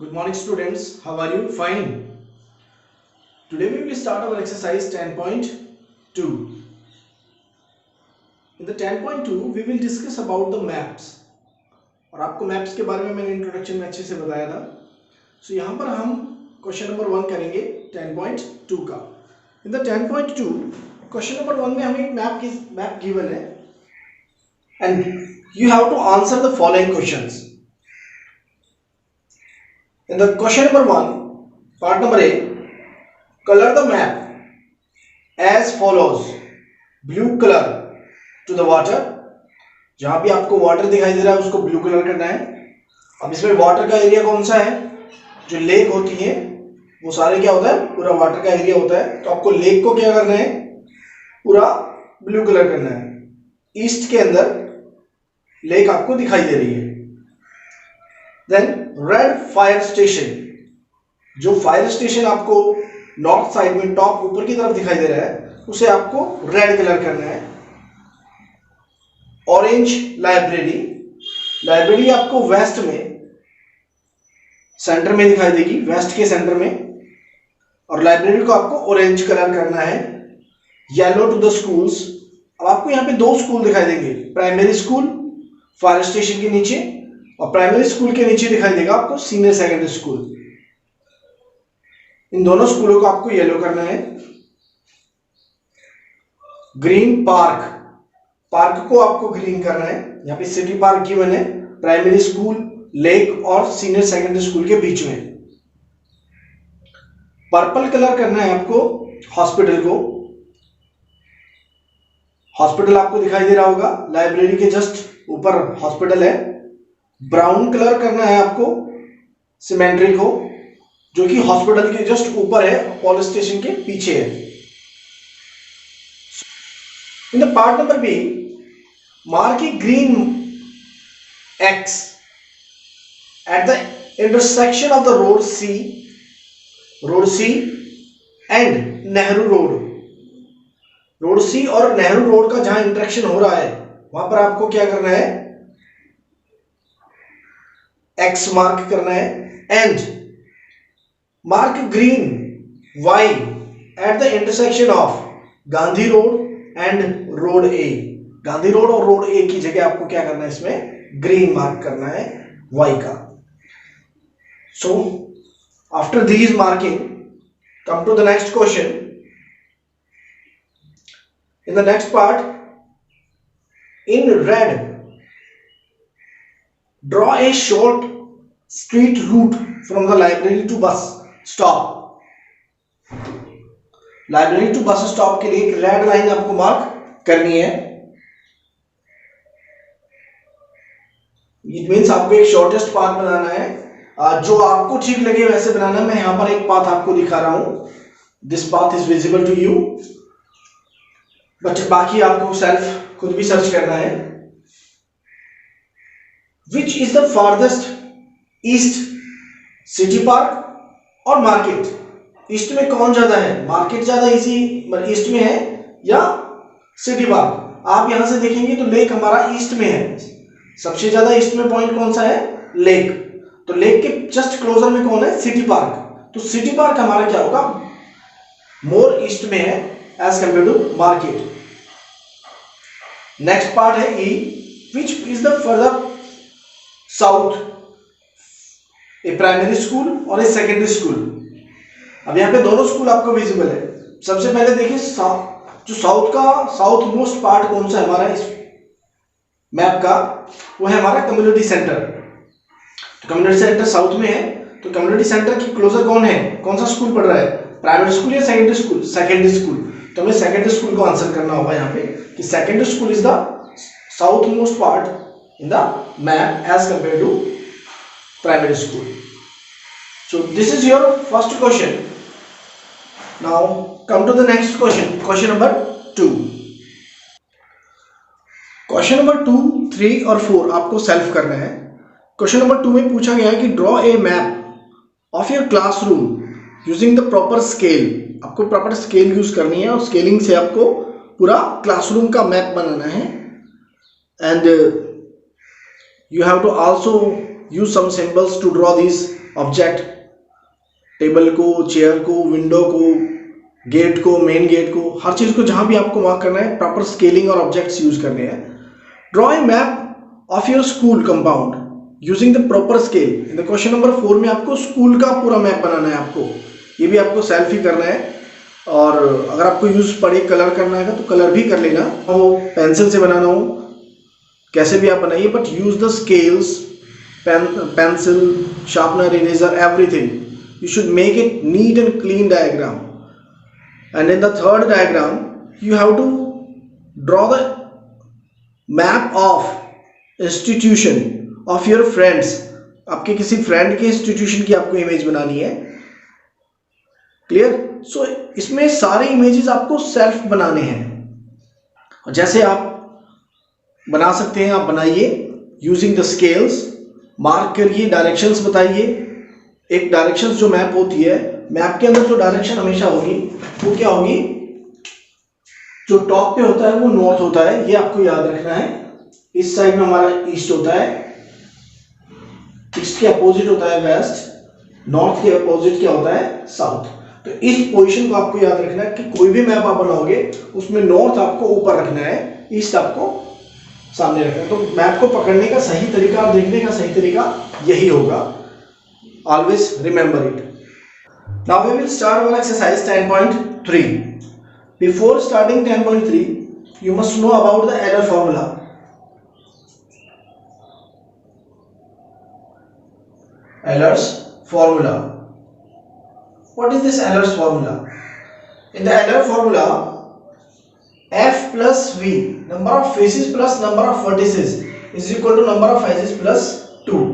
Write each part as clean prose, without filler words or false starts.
Good morning students, how are you? Fine. Today we will start our exercise 10.2. In the 10.2 we will discuss about the maps. और आपको maps के बारे में मैंने introduction में अच्छे से बताया था. So यहाँ पर हम क्वेश्चन नंबर 1 करेंगे 10.2 का. In the 10.2 क्वेश्चन नंबर 1 में हमें एक मैप गिवन है and you have to answer the following questions. In the question number 1, part number A, color the map as follows. Blue color to the water. जहां भी आपको water दिखाई दे रहा है उसको ब्लू कलर करना है. अब इसमें वाटर का एरिया कौन सा है? जो लेक होती है वो सारे क्या होता है? पूरा वाटर का एरिया होता है. तो आपको लेक को क्या करना है? पूरा ब्लू कलर करना है. ईस्ट के अंदर लेक आपको दिखाई दे रही है. देन रेड फायर स्टेशन, जो फायर स्टेशन आपको नॉर्थ साइड में टॉप ऊपर की तरफ दिखाई दे रहा है उसे आपको रेड कलर करना है. ऑरेंज लाइब्रेरी, लाइब्रेरी आपको वेस्ट में सेंटर में दिखाई देगी, वेस्ट के सेंटर में, और लाइब्रेरी को आपको ऑरेंज कलर करना है. येलो टू द स्कूल्स, अब आपको यहाँ पे दो स्कूल दिखाई देंगे, प्राइमरी स्कूल फायर स्टेशन के नीचे और प्राइमरी स्कूल के नीचे दिखाई देगा आपको सीनियर सेकेंडरी स्कूल. इन दोनों स्कूलों को आपको येलो करना है. ग्रीन पार्क, पार्क को आपको ग्रीन करना है. यहाँ पे सिटी पार्क गिवन है प्राइमरी स्कूल, लेक और सीनियर सेकेंडरी स्कूल के बीच में. पर्पल कलर करना है आपको हॉस्पिटल को. हॉस्पिटल आपको दिखाई दे रहा होगा, लाइब्रेरी के जस्ट ऊपर हॉस्पिटल है. ब्राउन कलर करना है आपको सिमेंट्री को, जो कि हॉस्पिटल के जस्ट ऊपर है, पुलिस स्टेशन के पीछे है. In the part number B, mark a green X at the intersection of the road C and Nehru road. Road C और नेहरू रोड का जहां इंटरेक्शन हो रहा है वहां पर आपको क्या करना है? एक्स मार्क करना है. And mark green Y at the intersection of Gandhi road and road A. Gandhi road और रोड ए की जगह आपको क्या करना है? इसमें ग्रीन मार्क करना है वाई का. So after these marking come to the next question. In the next part, in red draw a short street route from the library to bus stop. Library to bus stop के लिए एक red line आपको mark करनी है. It means आपको एक shortest path बनाना है. जो आपको ठीक लगे वैसे बनाना है. मैं यहां पर एक पाथ आपको दिखा रहा हूं. This path is visible to you, but बाकी आपको सेल्फ खुद भी सर्च करना है. Which is the farthest east, city park और मार्केट? ईस्ट में कौन ज्यादा है? मार्केट ज्यादा इजी ईस्ट में है या सिटी पार्क? आप यहां से देखेंगे तो लेक हमारा ईस्ट में है. सबसे ज्यादा ईस्ट में पॉइंट कौन सा है? लेक. तो लेक के जस्ट क्लोजर में कौन है? City park. तो सिटी पार्क हमारा क्या होगा? मोर ईस्ट में है as compare to market. Next part है E, which is the further south, a primary school और ए सेकेंडरी स्कूल. अब यहाँ पे दोनों स्कूल आपको विजिबल है. सबसे पहले देखिए जो साउथ का साउथ मोस्ट पार्ट कौन सा है हमारा इस मैप का? वो है हमारा कम्युनिटी सेंटर. तो कम्युनिटी सेंटर साउथ में है. तो कम्युनिटी सेंटर की क्लोजर कौन है? कौन सा स्कूल पढ़ रहा है? प्राइमरी स्कूल या सेकेंडरी स्कूल? Secondary school. तो हमें सेकेंडरी स्कूल को आंसर करना होगा यहाँ पे कि secondary school is the south most part in the map as compared to primary school. So this is your first question. Now come to the next question. Question number 2. Question number 2, 3 और 4 आपको self करना है. Question number 2 में पूछा गया है कि draw a map of your classroom using the proper scale. आपको प्रॉपर स्केल यूज करनी है और स्केलिंग से आपको पूरा क्लासरूम का मैप बनाना है. And you have to also use some symbols to draw this object, table को, चेयर को, विंडो को, गेट को, मेन गेट को, हर चीज को जहां भी आपको मार्क करना है प्रॉपर स्केलिंग और ऑब्जेक्ट्स यूज करने हैं। Draw a map of your school compound using the proper scale. In the question number 4 में आपको स्कूल का पूरा मैप बनाना है, आपको ये भी आपको सेल्फ ही करना है, और अगर आपको यूज पड़े कलर करना है तो कलर भी कर लेना, वो पेंसिल से बनाना हो कैसे भी आप बनाइए, but use the scales, pencil, sharpener, eraser, everything. You should make it neat and clean diagram. And in the third diagram, you have to draw the map of institution of your friends. आपके किसी friend के institution की आपको image बनानी है। Clear? सो इसमें सारे images आपको सेल्फ बनाने हैं, और जैसे आप बना सकते हैं आप बनाइए यूजिंग द स्केल्स, मार्क करिए, डायरेक्शंस बताइए। एक डायरेक्शंस जो मैप होती है, मैप के अंदर जो डायरेक्शन हमेशा होगी वो क्या होगी, जो टॉप पे होता है वो नॉर्थ होता है, ये आपको याद रखना है। इस साइड में हमारा ईस्ट होता है, ईस्ट के अपोजिट होता है वेस्ट, नॉर्थ के अपोजिट क्या होता है, साउथ। तो इस पोजीशन को आपको याद रखना है कि कोई भी मैप आप बनाओगे उसमें नॉर्थ आपको ऊपर रखना है, ईस्ट आपको सामने रखना है। तो मैप को पकड़ने का सही तरीका और देखने का सही तरीका यही होगा। Always remember it. Now we will start our exercise 10.3. Before starting 10.3, you must know about the Euler formula. Euler's formula. What is this Euler's formula? In the Euler formula, f plus v, number of faces plus number of vertices, is equal to number of edges plus 2.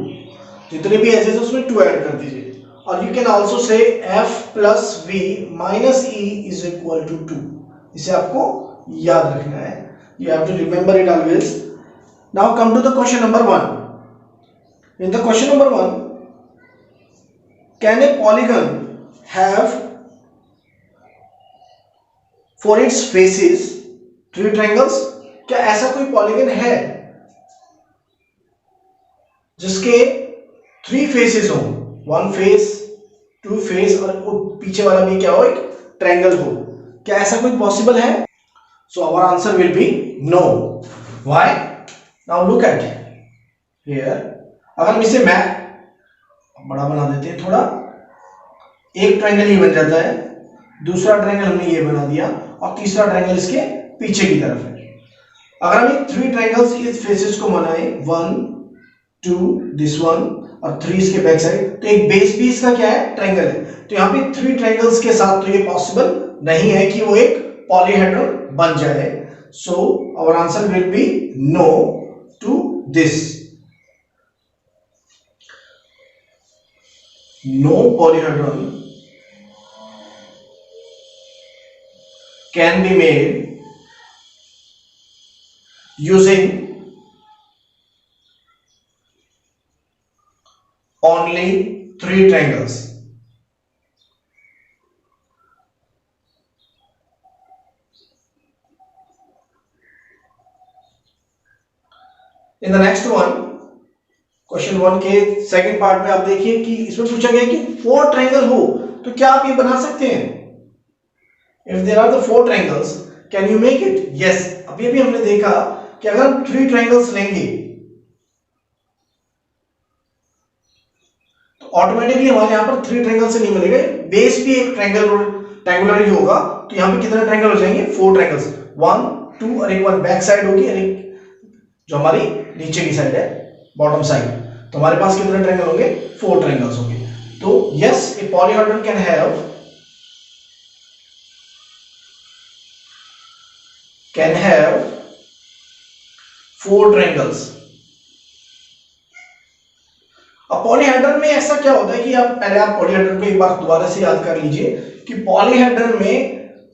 जितने भी edges उसमें 2 add कर दीजिए, और you can also say f plus V minus E is equal to 2। इसे आपको याद रखना है, you have to remember it always. Now come to the question number 1। In the question number 1, can a polygon have for its faces 3 triangles? क्या ऐसा कोई polygon है जिसके 3 फेसेस हो, 1 फेस, 2 फेस, और पीछे वाला भी क्या हो, एक ट्रायंगल हो? क्या ऐसा कोई पॉसिबल है? So our answer will be no. Why? Now look at here. अगर हम इसे मैप बड़ा बना देते हैं थोड़ा, एक ट्रायंगल ही बन जाता है, दूसरा ट्रायंगल हमने ये बना दिया, और तीसरा ट्रायंगल इसके पीछे की तरफ है। अगर हम 3 ट्रायंगल्स इस फेसेस को बनाए, 1 2 दिस वन और 3 इसके बैक साइड, तो एक बेस भी इसका क्या है, ट्रायंगल है। तो यहाँ पे 3 ट्रायंगल्स के साथ तो ये पॉसिबल नहीं है कि वो एक पॉलीहेड्रन बन जाए। So our answer will be no to this. No polyhedron can be made using only 3 triangles. In the next one, question 1 के सेकंड पार्ट में आप देखिए कि इसमें पूछा गया कि 4 ट्रायंगल हो तो क्या आप ये बना सकते हैं? If there are the 4 triangles, can you make it? Yes. अभी भी हमने देखा कि अगर हम 3 ट्रायंगल्स लेंगे तो ऑटोमेटिकली हमारे यहां पर 3 ट्रायंगल से नहीं मिलेगा, बेस भी एक ट्रायंगुलर ही होगा। तो यहां पे कितने ट्रायंगल हो जाएंगे? 4 ट्रायंगल्स, 1 2 और एक 1 बैक साइड होगी, और एक जो हमारी नीचे की साइड है, बॉटम साइड। तो हमारे पास कितने ट्रायंगल होंगे? 4 ट्रायंगल्स होंगे। तो yes, A polyhedron can have four triangles. अब पॉलीहेड्रन में ऐसा क्या होता है कि आप पॉलीहेड्रन को एक बार दोबारा से याद कर लीजिए कि पॉलीहेड्रन में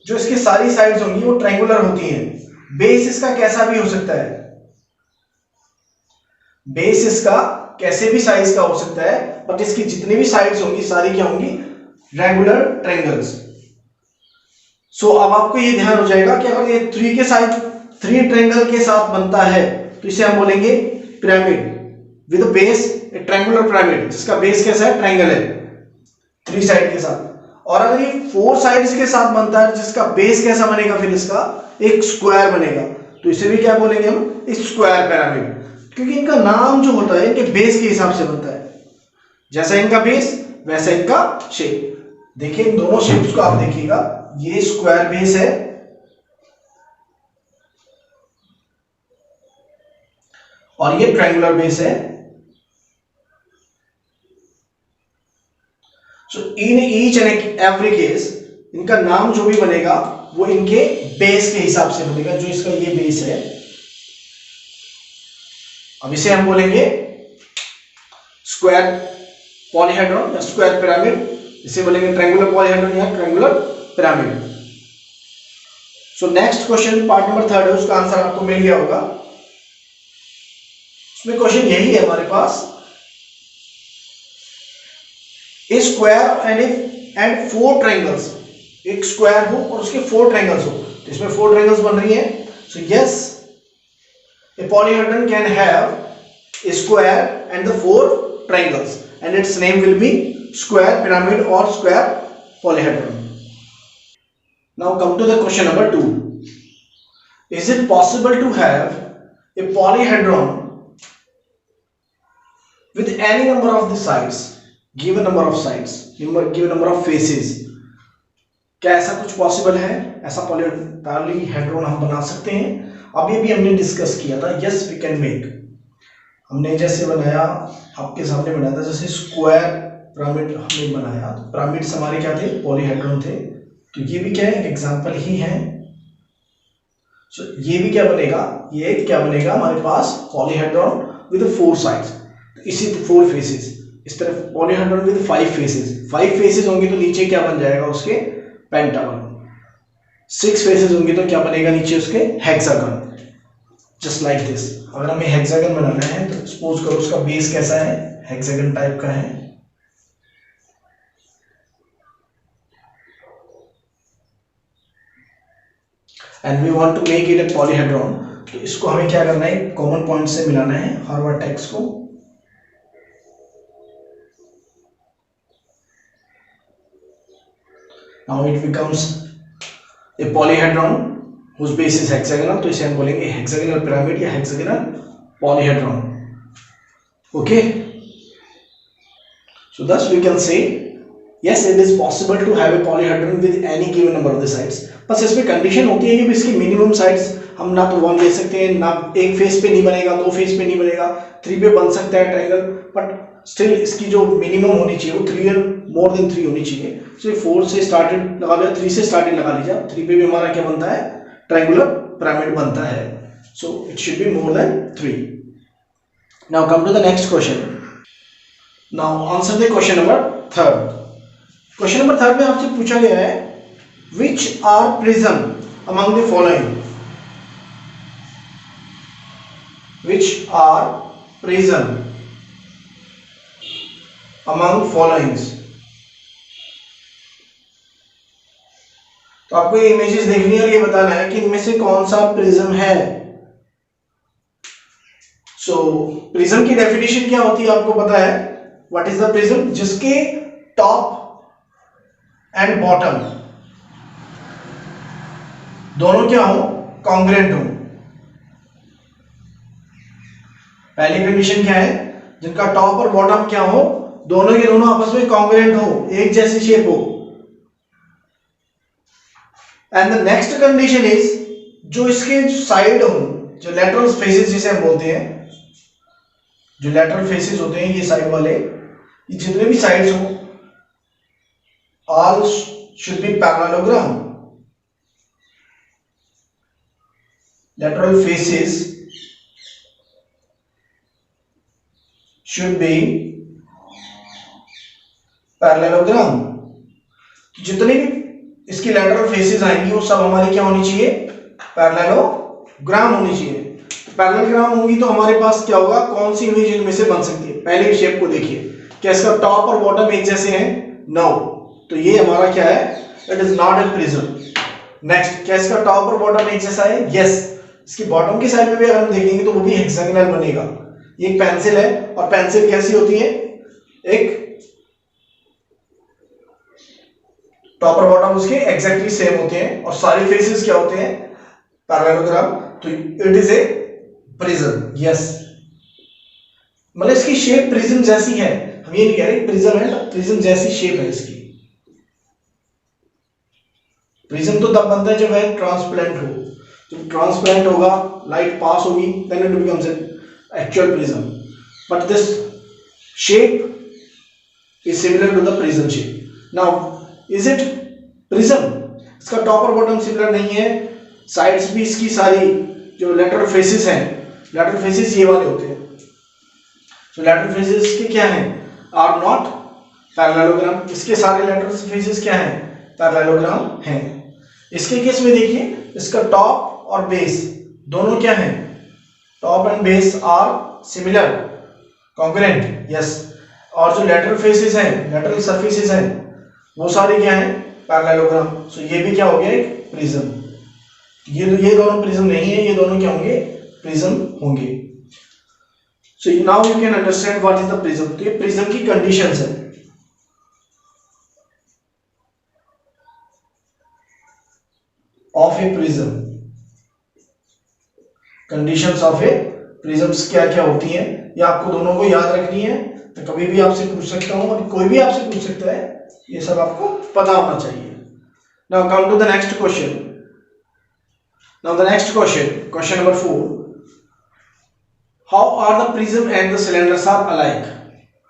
जो इसकी सारी साइड्स होंगी वो ट्रायंगुलर होती हैं। बेस इसका कैसा भी हो सकता है, बेस इसका कैसे भी साइज का हो सकता है, बट इसकी जितनी भी साइड्स होंगी सारी क्या होंगी? Regular triangles. सो अब आपको ये ध्यान हो जाएगा कि अगर ये 3 ट्रायंगल के साथ बनता है तो इसे हम बोलेंगे pyramid. With base triangular pyramid, जिसका बेस कैसा है, ट्रायंगल है 3 साइड के साथ। और अगर ये 4 साइड्स के साथ बनता है, जिसका बेस कैसा बनेगा, फिर इसका एक स्क्वायर बनेगा, तो इसे भी क्या बोलेंगे हम, स्क्वायर पिरामिड, क्योंकि इनका नाम जो होता है इनके बेस के हिसाब से बनता है। जैसा इनका बेस वैसा इनका शेप। देखिए इन दोनों शेप्स को आप देखिएगा, ये स्क्वायर बेस है और ये ट्रायंगुलर बेस है। So in each and every case इनका नाम जो भी बनेगा वो इनके बेस के हिसाब से बनेगा। जो इसका ये बेस है, अब इसे हम बोलेंगे स्क्वायर पॉलीहेड्रॉन या स्क्वायर पिरामिड, इसे बोलेंगे ट्रायंगुलर पॉलीहेड्रॉन या triangular pyramid. So next question part number 3 है, उसका आंसर आपको मिल गया होगा। उसमें क्वेश्चन यही है हमारे पास, ए स्क्वायर एंड 4 ट्रायंगल्स, एक स्क्वायर हो और उसके 4 ट्रायंगल्स हो, तो इसमें 4 ट्रायंगल्स बन रही है। So yes, A polyhedron can have a square and the 4 triangles and its name will be square pyramid or square polyhedron. Now come to the question number 2. Is it possible to have a polyhedron with any number of the sides, given number of sides, given number of faces? क्या ऐसा कुछ possible है? ऐसा polyhedron हम बना सकते हैं? अभी भी हमने डिस्कस किया था, यस वी कैन मेक। हमने जैसे बनाया, आपके सामने बनाया था, जैसे स्क्वायर पिरामिड हमने बनाया, तो पिरामिड्स हमारे क्या थे, पॉलीहेड्रॉन थे, तो ये भी क्या है, एग्जांपल ही है। सो ये भी क्या बनेगा, ये क्या बनेगा हमारे पास, पॉलीहेड्रॉन विद 4 साइड्स, तो इसी 4 फेसेस, इस तरफ पॉलीहेड्रॉन विद 5 फेसेस, 5 फेसेस होंगे तो नीचे क्या बन जाएगा उसके, पेंटागन। 6 फेसेस होंगे तो क्या बनेगा नीचे उसके, हेक्सागन, जस्ट लाइक दिस। अगर हमें हेक्सागन बनाना है तो सपोज करो उसका बेस कैसा है, हेक्सागन टाइप का है, and we want to make it a polyhedron, तो इसको हमें क्या करना है, कॉमन पॉइंट से मिलाना है हर वर्टेक्स को। Now it becomes a polyhedron whose base is hexagonal, तो इसे हम बोलेंगे हेक्सागोनल पिरामिड या hexagonal polyhedron. Okay, so thus we can say yes it is possible to have a polyhedron with any given number of the sides। बस इसमें condition होती है कि इसकी मिनिमम साइड्स हम ना तो 1 ले सकते हैं, ना एक फेस पे नहीं बनेगा, 2 फेस पे नहीं बनेगा, 3 पे बन सकता है ट्रायंगल, बट स्टिल इसकी जो मिनिमम होनी चाहिए वो 3 और मोर देन 3 होनी चाहिए। सो 4 से स्टार्टेड लगा लिया, 3 से स्टार्टेड लगा लीजिए, 3 पे भी हमारा क्या बनता है, ट्रायंगुलर पिरामिड बनता है। So it should be more than 3। Now come to the next question. Now answer the question number 3। Question number 3 में आपसे पूछा गया है, which are prism among the following, which are prism among followings. तो आपको ये इमेजेस देखनी है और ये बताना है कि इनमें से कौन सा प्रिज्म है। सो प्रिज्म की डेफिनेशन क्या होती है आपको पता है, व्हाट इज द प्रिज्म, जिसके टॉप एंड बॉटम दोनों क्या हो, कॉन्ग्रुएंट हो। पहली कंडीशन क्या है, जिनका टॉप और बॉटम क्या हो, दोनों के दोनों आपस में कॉन्ग्रुएंट हो, एक जैसी शेप हो। And the next condition is, जो इसके साइड हो, जो लेटरल फेसेस जिसे हम बोलते हैं, जो लेटरल फेसेस होते हैं ये साइड वाले, ये जितने भी साइड्स हो, all should be parallelogram. Lateral faces should be parallelogram. जितने भी इसकी लेटरल फेसेस आएंगी वो सब हमारी क्या होनी चाहिए, पैरेललोग्राम होनी चाहिए। पैरेललोग्राम होंगी तो हमारे पास क्या होगा, कौन सी इमेज इनमें से बन सकती है। पहले शेप को देखिए, क्या इसका टॉप और बॉटम एक जैसे हैं, नो, तो ये हमारा क्या है, it is not a prism. Next, क्या इसका टॉप और बॉटम एक जैसा है, यस। इसकी बॉटम की साइड में भी अगर हम देखेंगे तो वो भी हेक्सागोनल बनेगा। ये एक पेंसिल है और पेंसिल कैसी होती है, एक टॉपर बॉटम उसके एग्जैक्टली सेम होते हैं और सारे फेसेस क्या होते हैं, पैरेललोग्राम। तो it is a prism. Yes, मतलब इसकी शेप प्रिज्म जैसी है, हम ये नहीं कह रहे प्रिज्म है, प्रिज्म जैसी शेप है इसकी। प्रिज्म तो तब बनता है जब वह ट्रांसपेरेंट हो, जब ट्रांसपेरेंट होगा, लाइट पास होगी, then it becomes an actual prism. But this shape is similar to the prism shape. Now is it prism? इसका टॉप और बॉटम सिमिलर नहीं है, साइड्स भी इसकी सारी जो लेटरल फेसेस हैं, लेटरल फेसेस ये वाले होते हैं। तो लेटरल फेसेस के क्या हैं, आर नॉट पैरेललोग्राम। इसके सारे लेटरल फेसेस क्या हैं, पैरेललोग्राम हैं। इसके केस में देखिए, इसका टॉप और बेस दोनों क्या हैं, top and base are similar, congruent. Yes, और जो लेटरल फेसेस हैं, लेटरल सरफेसेस हैं, वो सारे क्या हैं, पैरेललोग्राम। सो ये भी क्या हो गया, एक प्रिज्म। ये दोनों प्रिज्म नहीं है, ये दोनों क्या होंगे, प्रिज्म होंगे। So now you can understand what is the prism. तो ये प्रिज्म की कंडीशंस है। Of A prism, conditions of A prisms क्या क्या होती हैं, ये आपको दोनों को याद रखनी है। तो कभी भी आपसे पूछ सकता हूं और कोई भी आपसे पूछ सकता है, ये सब आपको पता होना चाहिए। Now come to the next question. Now the next question, question number 4, how are the prism and the cylinders are alike.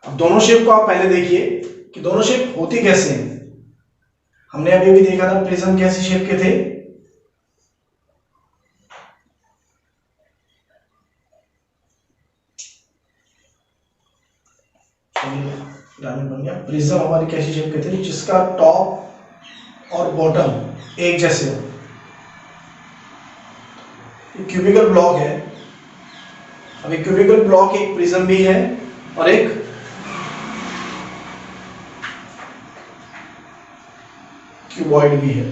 अब दोनों शेप को आप पहले देखिए कि दोनों शेप होती कैसे हैं। हमने अभी भी देखा था प्रिज्म कैसी शेप के थे, बन गया। प्रिज्म हमारी कैसी शेप के थे, जिसका टॉप और बॉटम एक जैसे हो। क्यूबिकल ब्लॉक है। अब एक क्यूबिकल ब्लॉक एक प्रिज्म भी है और एक क्यूबॉइड भी है।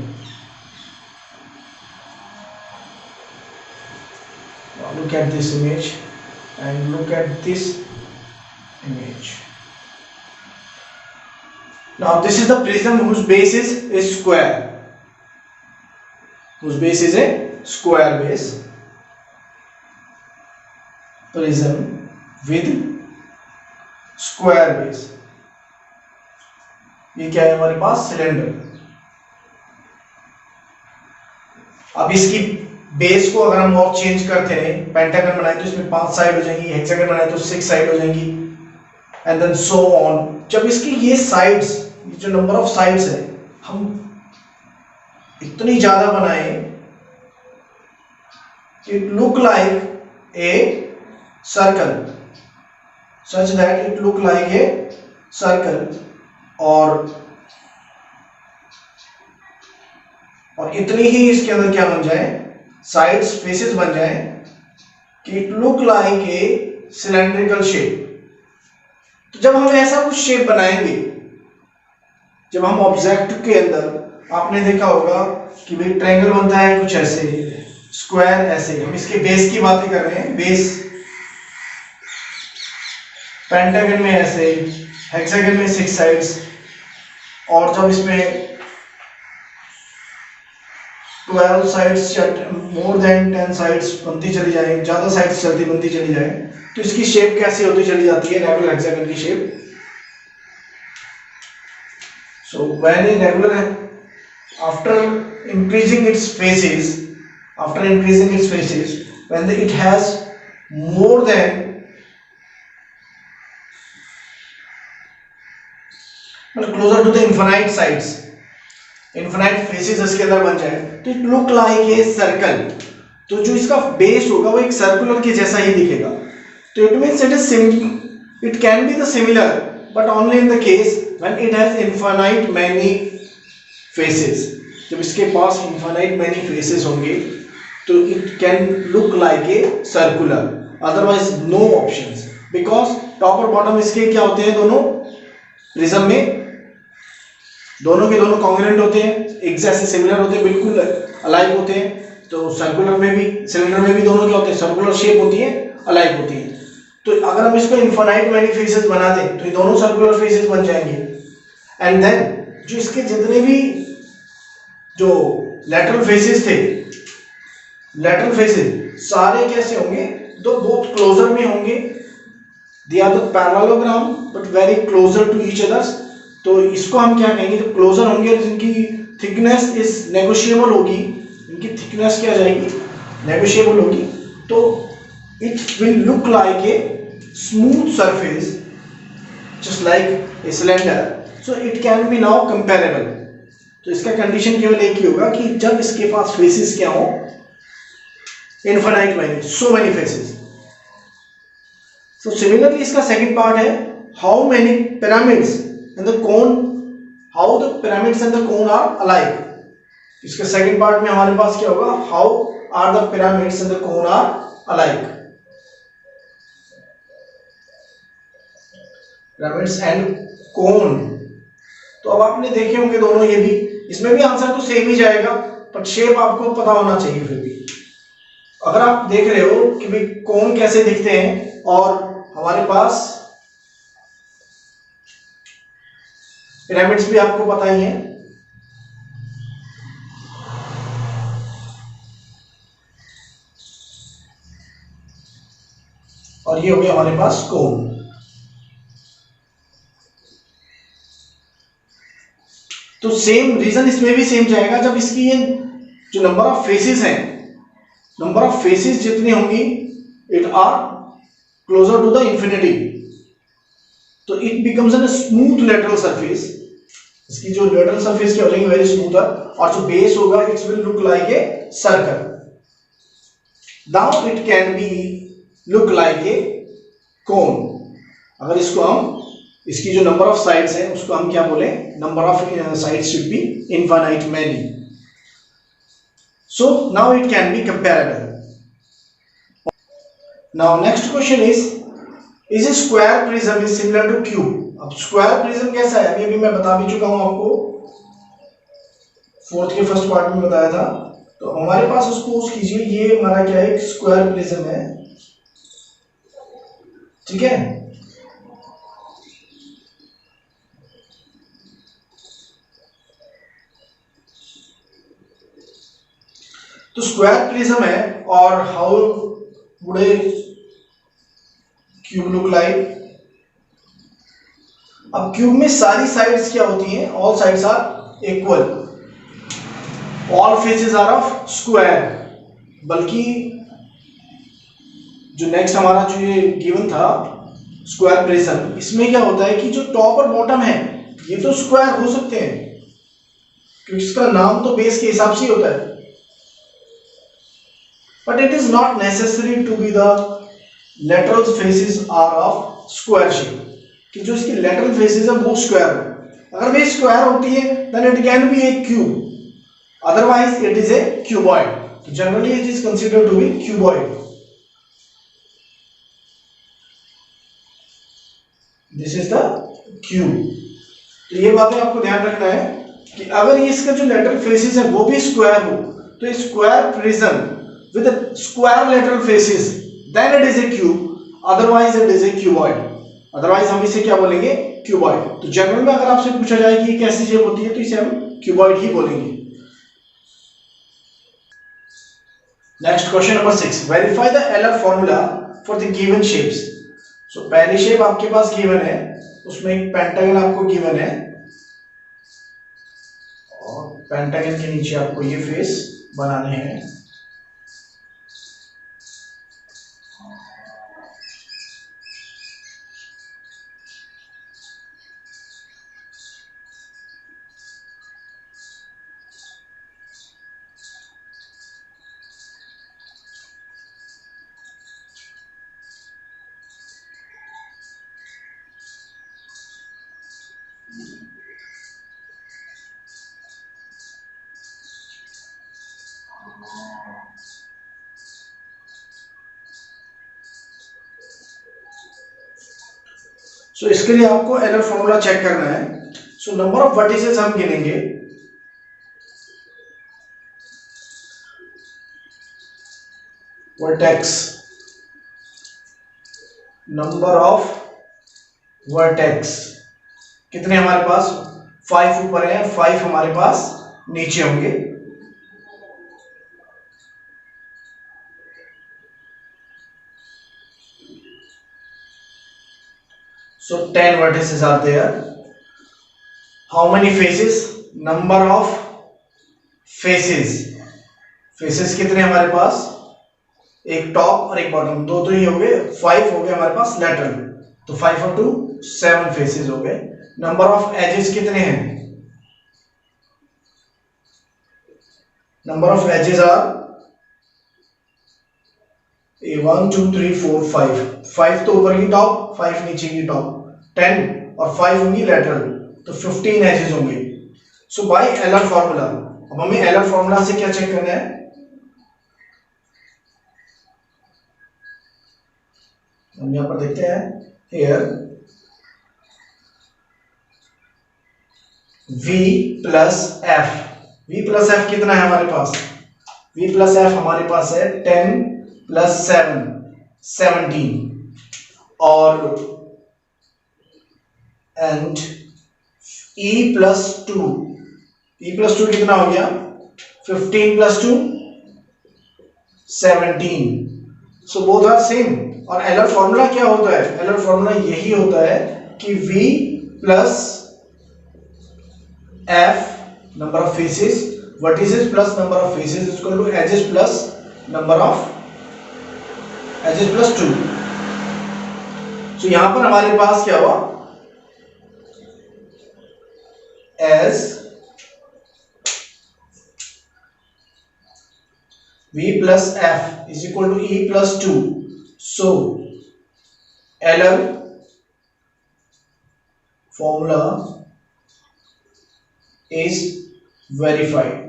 Look at this image and look at this image. Now this is the prism whose base is square. Whose base is a square base. Prism with square base. ये क्या है हमारे पास, सिलेंडर। अब इसकी बेस को अगर हम और चेंज करते हैं, पेंटागन बनाए तो इसमें 5 साइड हो जाएंगी, हेक्सागन बनाए तो 6 साइड हो जाएंगी, एंड देन सो ऑन। जब इसकी ये साइड्स, जो नंबर ऑफ साइड्स है, हम इतनी ज्यादा बनाए, it look like a circle, such that it look like a circle, और इतनी ही इसके अंदर क्या बन जाए, साइड्स फेसेस बन जाए कि it look like A cylindrical shape. तो जब हम ऐसा कुछ शेप बनाएंगे, जब हम ऑब्जेक्ट के अंदर, आपने देखा होगा कि भाई ट्रायंगल बनता है कुछ ऐसे, स्क्वायर ऐसे। हम इसके बेस की बातें कर रहे हैं, बेस पेंटागन में ऐसे, हेक्सागन में 6 साइड्स, और जब इसमें 12 साइड्स, मोर देन 10 साइड्स बनती चली जाए, ज्यादा साइड्स चलती बनती चली जाए, तो इसकी शेप कैसी होती चली जाती है, रेगुलर हेक्सागन की shape. So when a regular, after increasing its faces, when it has more than, closer to the infinite sides, infinite faces इसके अंदर बन जाए, तो it look like a circle। तो जो इसका बेस होगा वो एक सर्कुलर के जैसा ही दिखेगा। तो it means it can be the similar, but only in the case when it has infinite many faces। जब इसके पास infinite many faces होंगे तो it can look like a circular, otherwise no options, because top और bottom इसके क्या होते हैं, दोनों प्रिज्म में दोनों के दोनों कॉन्ग्रुएंट होते हैं, एक जैसे सिमिलर होते हैं, बिल्कुल अलाइक होते हैं। तो सर्कुलर में भी, सिलेंडर में भी दोनों क्या होते हैं, सर्कुलर शेप होती है, अलाइक होती है। तो अगर हम इसको इनफाइनाइट मैनी फेसेस बना दें तो ये दोनों सर्कुलर फेसेस बन जाएंगे। एंड देन जो इसके जितने भी जो लेटरल फेसेस थे, लेटरल फेसेस सारे कैसे होंगे, दो बहुत क्लोजर में होंगे। They are the parallelogram but very closer to each others. तो इसको हम क्या कहेंगे, जब क्लोजर होंगे तो जिनकी थिकनेस इज नेगोशिएबल होगी, इनकी थिकनेस क्या जाएगी, नेगोशिएबल होगी। तो it will look like a smooth surface just like a cylinder. So it can B now comparable. तो इसका कंडीशन केवल एक ही होगा कि जब इसके पास फेसेस क्या हो, infinite many, so many faces. So similarly इसका सेकंड पार्ट है how many pyramids and the cone, how the pyramids and the cone are alike. इसके सेकंड पार्ट में हमारे पास क्या होगा, how are the pyramids and the cone are alike. Pyramids and cone, तो अब आपने देखे होंगे दोनों, ये भी, इसमें भी आंसर तो सेम ही जाएगा बट शेप आपको पता होना चाहिए। फिर भी अगर आप देख रहे हो कि भाई कोन कैसे दिखते हैं और हमारे पास पिरामिड्स भी आपको पता ही है, और ये हो गया हमारे पास कोन। तो सेम रीजन इसमें भी सेम जाएगा। जब इसकी ये जो नंबर ऑफ फेसेस हैं, नंबर ऑफ फेसेस जितनी होंगी, it are closer to the infinity, तो it becomes an smooth lateral surface. इसकी जो लेटरल सरफेस क्या हो जाएगी, वेरी स्मूथ, और जो बेस होगा it's will look like a circle. Now it can be look like a cone. अगर इसको हम, इसकी जो नंबर ऑफ साइड्स हैं उसको हम क्या बोले, number of sides should be infinite many. So now it can be comparable. Now next question is a square prism is similar two cube. अब स्क्वायर प्रिज्म कैसा है, अभी मैं बता भी चुका हूं आपको, फोर्थ के फर्स्ट पार्ट में बताया था। तो हमारे पास सपोज कीजिए ये हमारा क्या है, स्क्वायर प्रिज्म है, ठीक है। तो स्क्वायर प्रिज्म है, और how would a cube look like. अब क्यूब में सारी साइड्स क्या होती हैं, all sides are equal, all faces are of square. बल्कि जो नेक्स्ट हमारा जो ये गिवन था स्क्वायर प्रिज्म, इसमें क्या होता है कि जो टॉप और बॉटम है ये तो स्क्वायर हो सकते हैं क्योंकि इसका नाम तो बेस के हिसाब से ही होता है, but it is not necessary to be the lateral faces are of square shape, कि जो इसकी lateral faces है वो स्क्वायर हो। अगर वे स्क्वायर होती है then it can be a cube, otherwise it is a cuboid. So generally it is considered to be cuboid. This is the cube. तो ये बातें आपको ध्यान रखना है कि अगर ये इसका जो lateral faces है वो भी स्क्वायर हो तो square prism with a square lateral faces then it is a cube, otherwise it is a cuboid. otherwise हम इसे क्या बोलेंगे, cuboid. तो जनरल में अगर आपसे पूछा जाए कि ये कैसी शेप होती है तो इसे हम cuboid ही बोलेंगे। Next question number 6, verify the Euler formula for the given shapes. So पहली शेप आपके पास गिवन है, उसमें एक पेंटागन आपको गिवन है और पेंटागन के नीचे आपको ये फेस बनाने हैं। सो इसके लिए आपको एलर फॉर्मूला चेक करना है। सो नंबर ऑफ वर्टिसेस हम गिनेंगे, वर्टेक्स नंबर ऑफ वर्टेक्स कितने हमारे पास, 5 ऊपर है, 5 हमारे पास नीचे होंगे। So 10 vertices are there. How many faces? Number of faces. Faces कितने हमारे पास, एक टॉप और एक बॉटम, दो तो ही हो गए, 5 हो गए हमारे पास लेटरल, तो 5 और 2 7 फेसेस हो गए। नंबर ऑफ एजेस कितने हैं? नंबर ऑफ एजेस आर 1 2 3 4 5, 5 तो ऊपर की टॉप, 5 नीचे की टॉप, 10 और 5 होंगी लेटरल, तो 15 एजेस होंगे। सो बाय एलर फॉर्मूला, अब हमें एलर फॉर्मूला से क्या चेक करना है, हम यहां पर देखते हैं, here v plus F, v plus F कितना है हमारे पास, v प्लस एफ हमारे पास है 10 प्लस 7 17, और and e plus 2, e plus 2 कितना हो गया, 15 plus 2 17, so both are same. और एलर फॉर्मूला क्या होता है, एलर फॉर्मूला यही होता है कि v plus F number of faces, vertices plus number of faces is equal to edges plus number of edges plus 2। सो यहां पर हमारे पास क्या हुआ, as v plus F is equal to e plus 2, so Euler formula is verified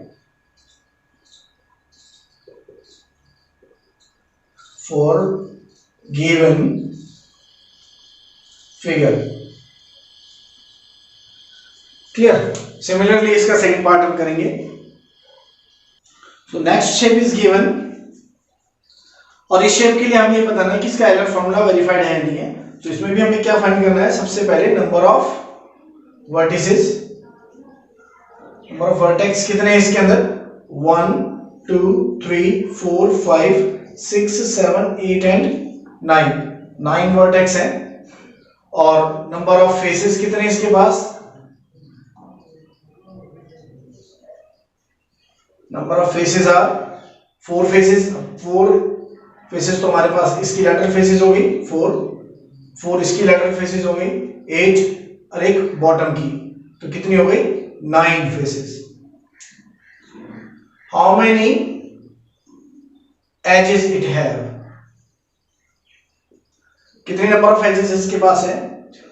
for given figure। Clear? Similarly इसका second part हम करेंगे। तो नेक्स्ट शेप इज गिवन, और इस शेप के लिए हमें ये बताना है कि इसका एलर फॉर्मूला वेरीफाइड है नहीं है। तो इसमें भी हमें क्या फाइंड करना है, सबसे पहले number of vertices, number of vertex कितने हैं इसके अंदर, 1 2 3 4 5 6 7 8 एंड 9 वर्टेक्स हैं। और नंबर ऑफ फेसेस कितने हैं इसके पास, number of faces are 4 faces, 4 faces तो हमारे पास इसकी लैटरल फेसेस हो गई 4 इसकी लैटरल फेसेस हो गई 8 और एक बॉटम की, तो कितनी हो गई 9 faces. How many edges it have, कितने नंबर ऑफ एजेस इसके पास है,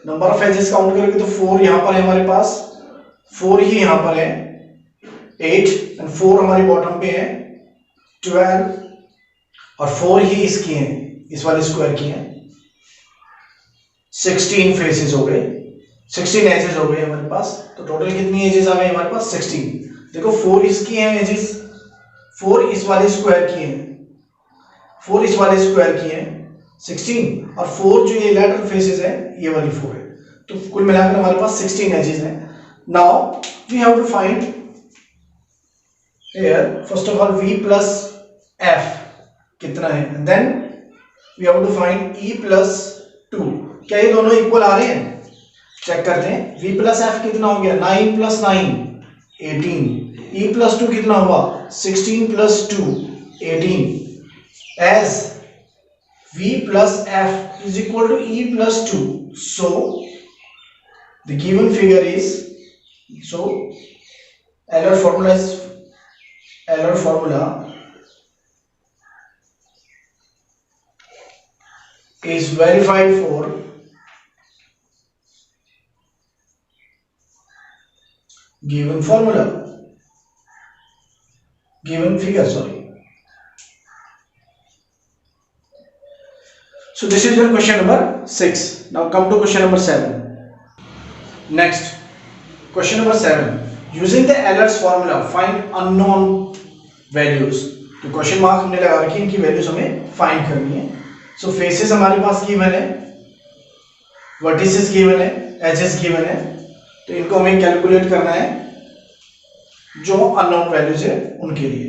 नंबर ऑफ एजेस काउंट करोगे तो 4 यहां पर है हमारे पास, 4 ही यहां पर है, 8 एंड 4 हमारी बॉटम पे है 12, और 4 ही इसकी हैं, इस वाले स्क्वायर की हैं, 16 फेसेस हो गए, 16 एजेस हो गए हमारे पास। तो टोटल कितनी एजेस आ गई हमारे पास, 16। देखो 4 इसकी हैं एजेस, 4 इस वाले स्क्वायर की हैं, 4 इस वाले स्क्वायर की हैं 16, और 4 जो ये लैटरल फेसेस है ये वाली 4 है, तो कुल मिलाकर हमारे पास 16 एजेस हैं। Now we have to find here first of all v plus f कितना है, then we have to find e plus 2, क्या ये दोनों इक्वल आ रहे हैं, चेक करते हैं। v प्लस एफ कितना हो गया, 9 प्लस 9 18, e प्लस 2 कितना हुआ 16 plus 2 18, as v plus f is equal to e plus 2, so the given figure is, so Euler formula is verified for given formula, given figure, sorry. So this is your question number 6. Now come to question number 7. Next, question number 7. Using the Euler's formula, find unknown values. तो question mark हमने लगा रखी है, इनकी values हमें find करनी है। सो faces हमारे पास गिवन है वर्टिसेस गिवन है, एजेस गिवन है, तो इनको हमें कैलकुलेट करना है जो अननोन वैल्यूज है उनके लिए।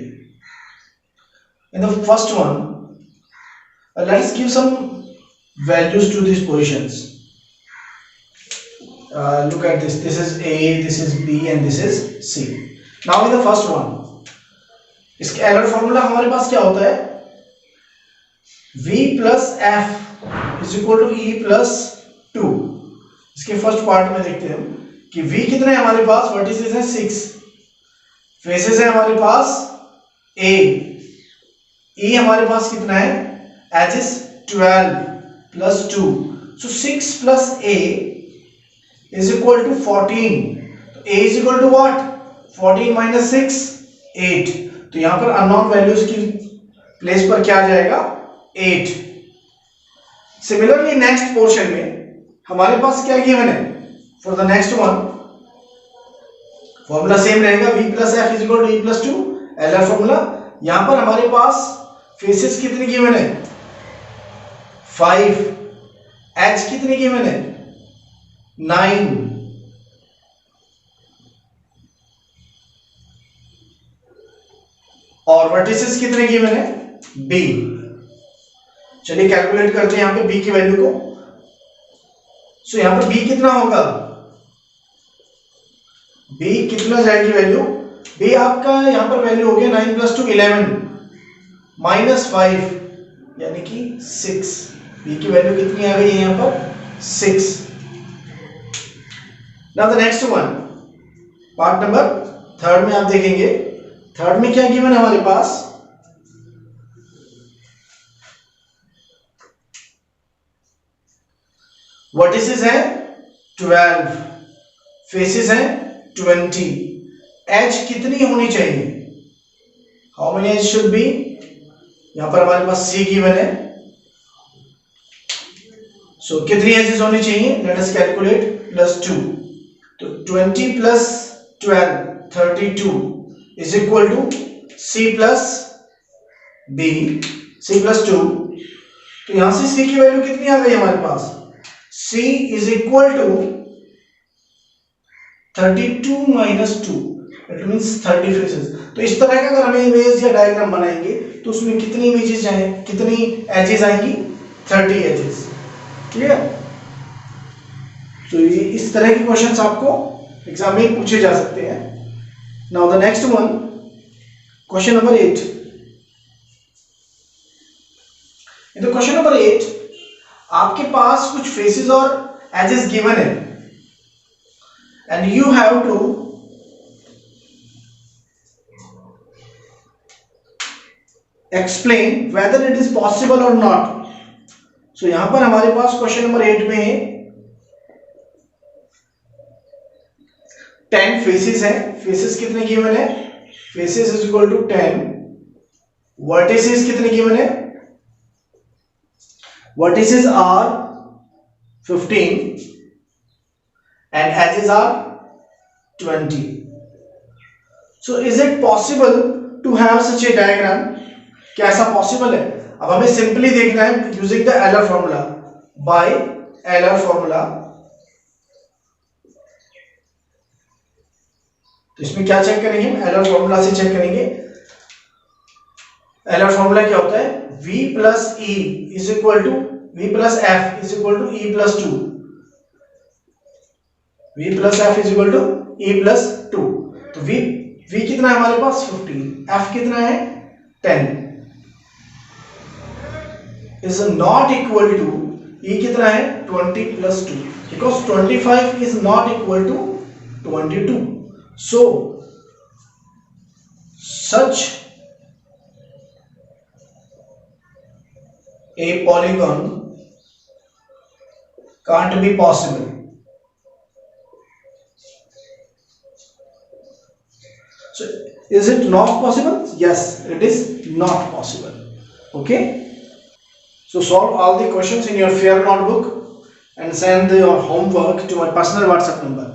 In the first one let's give some values to this positions. Look at this. This is A, this is B, and this is C. Now in the first one, इसका error formula हमारे पास क्या होता है? V plus F is equal to E plus 2. इसके first part में देखते हैं हम कि V कितने हैं हमारे पास? वर्टिसेस हैं 6, फेसेस है हमारे पास A, E हमारे पास कितना है? Edges 12 plus 2. So 6 plus A is equal to 14. तो A is equal to what? 14 minus 6, 8. तो यहां पर अननोन वैल्यूज की प्लेस पर क्या आ जाएगा? 8. सिमिलरली नेक्स्ट पोर्शन में हमारे पास क्या गिवन है? For the next one formula same रहेगा, V plus F is equal to E plus 2, LR formula. यहां पर हमारे पास फेसेस कितनी गिवन है? 5. एच कितनी गिवन है? 9. और वर्टिसेस कितने गिवन है? B. चलिए कैलकुलेट करते हैं यहां पे B की वैल्यू को। सो यहां पर B कितना होगा? B कितना जाएगी वैल्यू? B आपका यहां पर वैल्यू हो गया 9 plus 2 11 minus 5 यानी कि 6। B की वैल्यू कितनी आ गई है यहां पर? 6। Now the next one, part number third में आप देखेंगे, थर्ड में क्या गिवन है हमारे पास? वर्टिसेस है 12, फेसेस है 20, एज कितनी होनी चाहिए? How many edge should be? यहां पर हमारे पास C गिवन है, सो कितनी एजेस होनी चाहिए? Let us calculate. +2, तो 20 plus 12 32 is equal to C plus B, C plus 2। तो यहां से C की वैल्यू कितनी आ गई हमारे पास? C is equal to 32 minus 2, it means 30 faces. तो इस तरह का अगर हमें इमेज या डायग्राम बनाएंगे तो उसमें कितनी इमेजेस जाएंगी, कितनी एजेस आएंगी? 30 एजेस। क्लियर? तो ये इस तरह के क्वेश्चंस आपको एग्जाम में पूछे जा सकते हैं। Now the next one, question number 8। In the question number 8 आपके पास कुछ फेसेस और एजेस गिवन है and you have to explain whether it is possible और नॉट। सो यहां पर हमारे पास क्वेश्चन नंबर 8 में 10 फेसेस है। फेसेस कितने गिवन है? Faces is equal to 10। Vertices कितने गिवन है? Vertices are 15 and edges are 20। So is it possible to have such a diagram? क्या ऐसा पॉसिबल है? अब हमें सिंपली देखना है using the Euler formula. By Euler formula, तो इसमें क्या चेक करेंगे? एलआर फॉर्मूला से चेक करेंगे। एलआर फॉर्मूला क्या होता है? V plus E is equal to V plus F is equal to E plus 2। V plus F is equal to E plus 2। तो V कितना है हमारे पास? 15। F कितना है? 10 is not equal to E कितना है? 20 plus 2, because 25 is not equal to 22। So such a polygon can't be possible। So is it not possible? Yes, it is not possible। Okay, so solve all the questions in your fair notebook and send your homework to my personal WhatsApp number